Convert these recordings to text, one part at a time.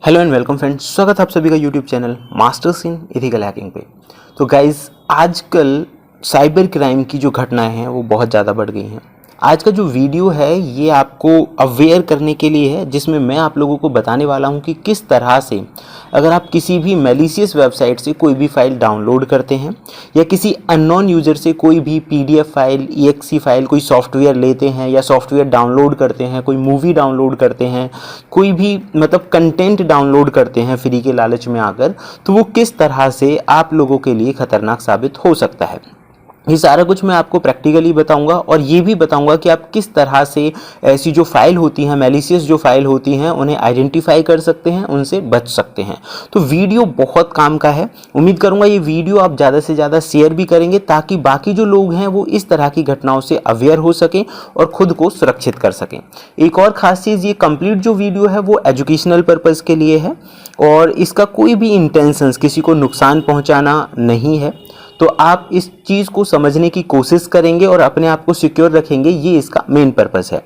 Hello and welcome friends, स्वागत है आप सभी का YouTube channel masters in ethical hacking पे। तो गाइज, आजकल साइबर क्राइम की जो घटनाएं हैं वो बहुत ज़्यादा बढ़ गई हैं। आज का जो वीडियो है ये आपको अवेयर करने के लिए है, जिसमें मैं आप लोगों को बताने वाला हूं कि किस तरह से अगर आप किसी भी मैलिशियस वेबसाइट से कोई भी फाइल डाउनलोड करते हैं या किसी अननोन यूज़र से कोई भी पीडीएफ फाइल, ईएक्सी फाइल, कोई सॉफ्टवेयर लेते हैं या सॉफ्टवेयर डाउनलोड करते हैं, कोई मूवी डाउनलोड करते हैं, कोई भी मतलब कंटेंट डाउनलोड करते हैं फ्री के लालच में आकर, तो वो किस तरह से आप लोगों के लिए खतरनाक साबित हो सकता है। ये सारा कुछ मैं आपको प्रैक्टिकली बताऊंगा और ये भी बताऊंगा कि आप किस तरह से ऐसी जो फाइल होती हैं, मैलिशियस जो फाइल होती हैं, उन्हें आइडेंटिफाई कर सकते हैं, उनसे बच सकते हैं। तो वीडियो बहुत काम का है। उम्मीद करूंगा ये वीडियो आप ज़्यादा से ज़्यादा शेयर भी करेंगे ताकि बाकी जो लोग हैं वो इस तरह की घटनाओं से अवेयर हो सकें और खुद को सुरक्षित कर सकें। एक और खास चीज़, ये कंप्लीट जो वीडियो है वो एजुकेशनल पर्पज़ के लिए है और इसका कोई भी इंटेंशंस किसी को नुकसान पहुँचाना नहीं है। तो आप इस चीज़ को समझने की कोशिश करेंगे और अपने आप को सिक्योर रखेंगे, ये इसका मेन पर्पस है।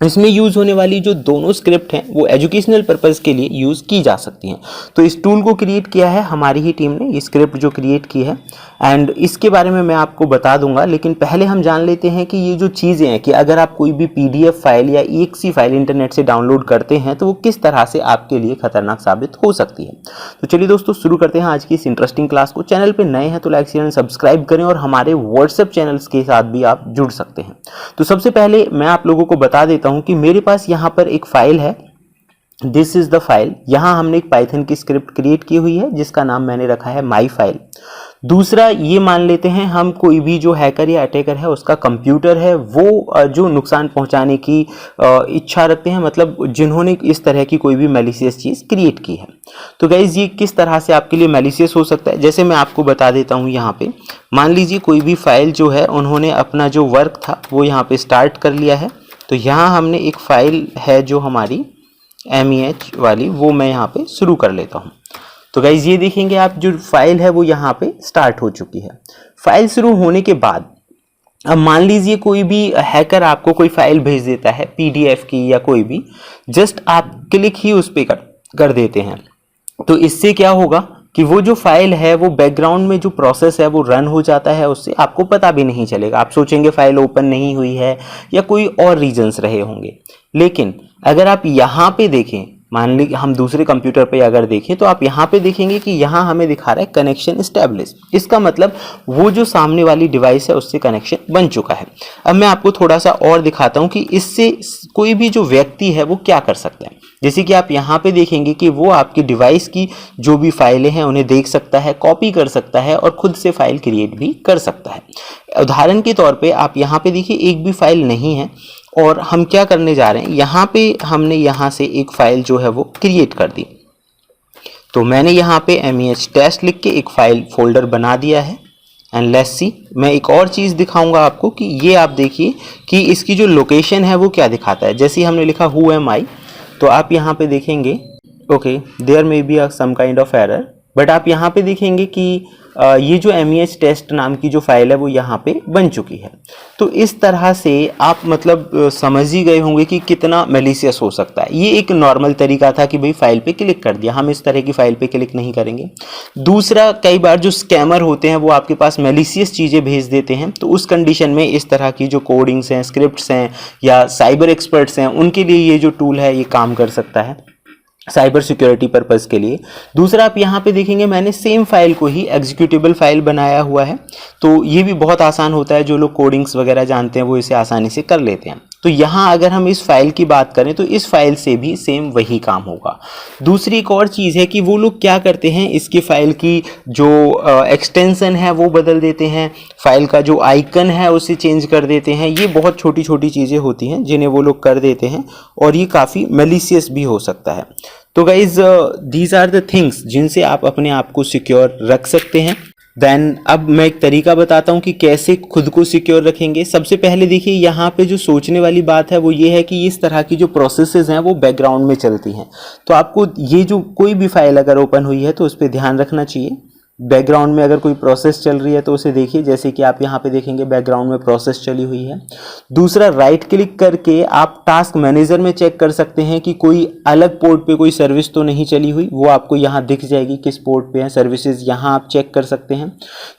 इसमें यूज़ होने वाली जो दोनों स्क्रिप्ट हैं वो एजुकेशनल पर्पस के लिए यूज़ की जा सकती हैं। तो इस टूल को क्रिएट किया है हमारी ही टीम ने, ये स्क्रिप्ट जो क्रिएट की है, एंड इसके बारे में मैं आपको बता दूंगा। लेकिन पहले हम जान लेते हैं कि ये जो चीज़ें हैं कि अगर आप कोई भी पीडीएफ फाइल या ईएक्सी फाइल इंटरनेट से डाउनलोड करते हैं तो वो किस तरह से आपके लिए खतरनाक साबित हो सकती है। तो चलिए दोस्तों, शुरू करते हैं आज की इस इंटरेस्टिंग क्लास को। चैनल पर नए हैं तो लाइक शेयर एंड सब्सक्राइब करें और हमारे व्हाट्सएप चैनल्स के साथ भी आप जुड़ सकते हैं। तो सबसे पहले मैं आप लोगों को बता देता हूं कि मेरे पास यहां पर एक फाइल है, दिस इज द फाइल। यहां हमने एक पाइथन की स्क्रिप्ट क्रिएट की हुई है जिसका नाम मैंने रखा है माई फाइल। दूसरा, ये मान लेते हैं हम कोई भी जो हैकर या अटैकर है उसका कंप्यूटर है, वो जो नुकसान पहुंचाने की इच्छा रखते हैं, मतलब जिन्होंने इस तरह की कोई भी मैलिशियस चीज़ क्रिएट की है। तो गाइज, ये किस तरह से आपके लिए मैलिशियस हो सकता है, जैसे मैं आपको बता देता हूँ। यहाँ पे मान लीजिए कोई भी फाइल जो है, उन्होंने अपना जो वर्क था वो यहाँ पे स्टार्ट कर लिया है। तो यहाँ हमने एक फाइल है जो हमारी MEH वाली, वो मैं यहाँ पे शुरू कर लेता हूँ। तो गाइज, ये देखेंगे आप, जो फाइल है वो यहाँ पे स्टार्ट हो चुकी है। फाइल शुरू होने के बाद अब मान लीजिए कोई भी हैकर आपको कोई फाइल भेज देता है PDF की या कोई भी, जस्ट आप क्लिक ही उस पर कर देते हैं। तो इससे क्या होगा कि वो जो फाइल है वो बैकग्राउंड में जो प्रोसेस है वो रन हो जाता है, उससे आपको पता भी नहीं चलेगा। आप सोचेंगे फाइल ओपन नहीं हुई है या कोई और रीजंस रहे होंगे। लेकिन अगर आप यहाँ पे देखें, मान ली हम दूसरे कंप्यूटर पे अगर देखें, तो आप यहाँ पे देखेंगे कि यहाँ हमें दिखा रहा है कनेक्शन एस्टेब्लिश। इसका मतलब वो जो सामने वाली डिवाइस है उससे कनेक्शन बन चुका है। अब मैं आपको थोड़ा सा और दिखाता हूँ कि इससे कोई भी जो व्यक्ति है वो क्या कर सकता है। जैसे कि आप यहाँ पे देखेंगे कि वो आपकी डिवाइस की जो भी फाइलें हैं उन्हें देख सकता है, कॉपी कर सकता है और खुद से फाइल क्रिएट भी कर सकता है। उदाहरण के तौर पे आप यहाँ पे देखिए, एक भी फाइल नहीं है और हम क्या करने जा रहे हैं, यहाँ पे हमने यहाँ से एक फाइल जो है वो क्रिएट कर दी। तो मैंने यहाँ पे MEH टेस्ट लिख के एक फाइल फोल्डर बना दिया है। एंड लेट्स सी, मैं एक और चीज़ दिखाऊंगा आपको कि ये आप देखिए कि इसकी जो लोकेशन है वो क्या दिखाता है। जैसे ही हमने लिखा हु एम आई, तो आप यहाँ पे देखेंगे okay there may be some kind of error, but आप यहाँ पे देखेंगे कि ये जो MEH टेस्ट नाम की जो फाइल है वो यहाँ पे बन चुकी है। तो इस तरह से आप मतलब समझ ही गए होंगे कि कितना मैलिशियस हो सकता है। ये एक नॉर्मल तरीका था कि भाई फाइल पे क्लिक कर दिया, हम इस तरह की फाइल पे क्लिक नहीं करेंगे। दूसरा, कई बार जो स्कैमर होते हैं वो आपके पास मैलिशियस चीज़ें भेज देते हैं, तो उस कंडीशन में इस तरह की जो कोडिंग्स हैं, स्क्रिप्ट्स हैं या साइबर एक्सपर्ट्स हैं, उनके लिए ये जो टूल है ये काम कर सकता है साइबर सिक्योरिटी पर्पस के लिए। दूसरा, आप यहाँ पे देखेंगे मैंने सेम फाइल को ही एग्जीक्यूटेबल फाइल बनाया हुआ है। तो ये भी बहुत आसान होता है, जो लोग कोडिंग्स वगैरह जानते हैं वो इसे आसानी से कर लेते हैं। तो यहाँ अगर हम इस फाइल की बात करें तो इस फाइल से भी सेम वही काम होगा। दूसरी एक और चीज़ है कि वो लोग क्या करते हैं, इसकी फाइल की जो एक्सटेंशन है वो बदल देते हैं, फाइल का जो आइकन है उसे चेंज कर देते हैं। ये बहुत छोटी छोटी चीज़ें होती हैं जिन्हें वो लोग कर देते हैं और ये काफ़ी मैलिशियस भी हो सकता है। तो guys, these are the things जिनसे आप अपने आप को सिक्योर रख सकते हैं। देन अब मैं एक तरीका बताता हूँ कि कैसे खुद को सिक्योर रखेंगे। सबसे पहले देखिए, यहाँ पे जो सोचने वाली बात है वो ये है कि इस तरह की जो प्रोसेसेस हैं वो बैकग्राउंड में चलती हैं। तो आपको ये जो कोई भी फाइल अगर ओपन हुई है तो उस पर ध्यान रखना चाहिए। बैकग्राउंड में अगर कोई प्रोसेस चल रही है तो उसे देखिए, जैसे कि आप यहाँ पे देखेंगे बैकग्राउंड में प्रोसेस चली हुई है। दूसरा, राइट क्लिक करके आप टास्क मैनेजर में चेक कर सकते हैं कि कोई अलग पोर्ट पे कोई सर्विस तो नहीं चली हुई, वो आपको यहाँ दिख जाएगी किस पोर्ट पे है सर्विसेज, यहाँ आप चेक कर सकते हैं।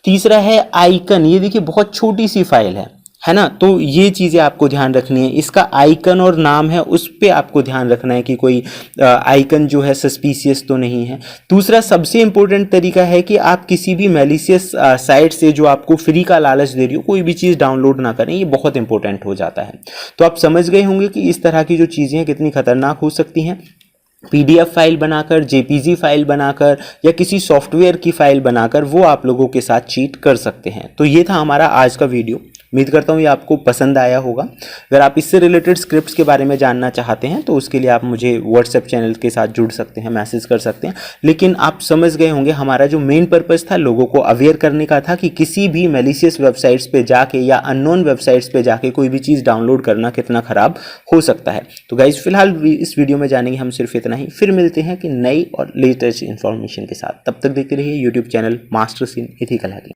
तीसरा है आइकन, ये देखिए बहुत छोटी सी फाइल है ना, तो ये चीज़ें आपको ध्यान रखनी है। इसका आइकन और नाम है, उस पर आपको ध्यान रखना है कि कोई आइकन जो है सस्पिशियस तो नहीं है। दूसरा सबसे इंपॉर्टेंट तरीका है कि आप किसी भी मैलिशियस साइट से जो आपको फ्री का लालच दे रही हो कोई भी चीज़ डाउनलोड ना करें, ये बहुत इंपॉर्टेंट हो जाता है। तो आप समझ गए होंगे कि इस तरह की जो चीज़ें हैं कितनी खतरनाक हो सकती हैं। पीडीएफ फाइल बनाकर, जेपीजी फाइल बनाकर या किसी सॉफ्टवेयर की फाइल बनाकर वो आप लोगों के साथ चीट कर सकते हैं। तो ये था हमारा आज का वीडियो। उम्मीद करता हूँ ये आपको पसंद आया होगा। अगर आप इससे रिलेटेड स्क्रिप्ट्स के बारे में जानना चाहते हैं तो उसके लिए आप मुझे व्हाट्सएप चैनल के साथ जुड़ सकते हैं, मैसेज कर सकते हैं। लेकिन आप समझ गए होंगे हमारा जो मेन पर्पज़ था लोगों को अवेयर करने का था कि किसी भी मैलिशियस वेबसाइट्स पे जाके या अननोन वेबसाइट्स पे जाके कोई भी चीज़ डाउनलोड करना कितना ख़राब हो सकता है। तो गाइस फिलहाल इस वीडियो में जानेंगे हम सिर्फ इतना ही, फिर मिलते हैं कि नई और लेटेस्ट इन्फॉर्मेशन के साथ। तब तक देखते रहिए YouTube channel masters in ethical hacking.